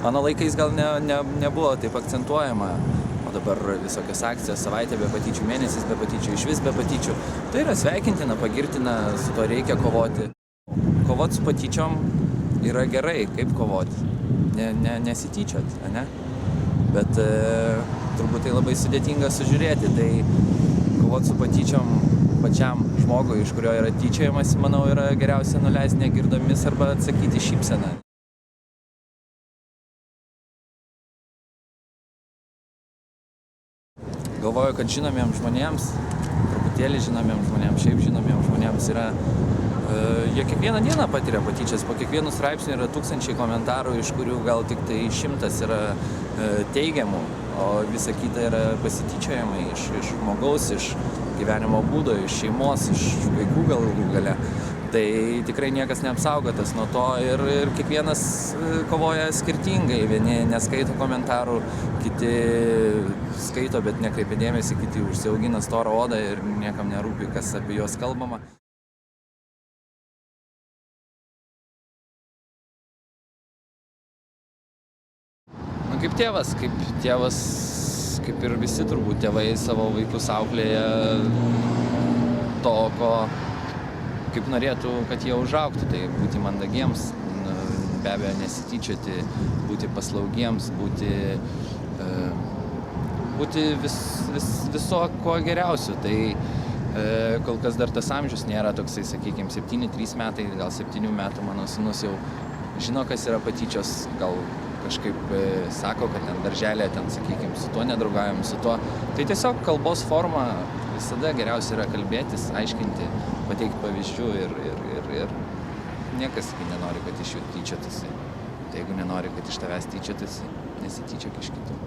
Mano laikais gal nebuvo taip akcentuojama, o dabar visokios akcijos, savaitė be patyčių, mėnesis be patyčių, išvis be patyčių. Tai yra sveikintina, pagirtina, su to reikia kovoti. Kovoti su patyčiom yra gerai, kaip kovoti, nesityčiot, ne? Bet turbūt tai labai sudėtinga sužiūrėti, tai kovoti su patyčiom pačiam žmogui, iš kurio yra tyčiojamasi, manau, yra geriausia nuleisti negirdomis arba atsakyti šypseną. Galvoju, kad žinomiems žmonėms, truputėlį žinomiems žmonėms, šiaip žinomiems žmonėms yra, jie kiekvieną dieną patiria patyčias, po kiekvienų straipsnių yra tūkstančiai komentarų, iš kurių gal tik tai 100 yra teigiamų, o visa kita yra pasityčiojimai iš žmogaus, iš gyvenimo būdo, iš šeimos, iš vaikų galų gale. Tai tikrai niekas neapsaugotas nuo to ir kiekvienas kovoja skirtingai. Vieni neskaito komentarų, kiti skaito, bet nekreipia dėmesį, kiti užsiaugina storą odą ir niekam nerūpi, kas apie juos kalbama. Kaip tėvas, kaip ir visi turbūt tėvai savo vaikus auklėja to, ko kaip norėtų, kad jie užaugtų, tai būti mandagiems, be abejo nesityčioti, būti paslaugiems, būti viso ko geriausiu. Tai kol kas dar tas amžius nėra toksai, sakykime, 7-3 metai, gal 7 metų mano sūnus jau žino, kas yra patyčios, gal kažkaip sako, kad ten darželėje, ten, sakykime, su tuo nedraugaujam, su tuo. Tai tiesiog kalbos forma visada geriausia yra kalbėtis, aiškinti, pateikti pavyzdžių ir niekas nenori, kad iš jų tyčiotųsi. Tai jeigu nenori, kad iš tavęs tyčiotųsi, nesityčiok iš kitų.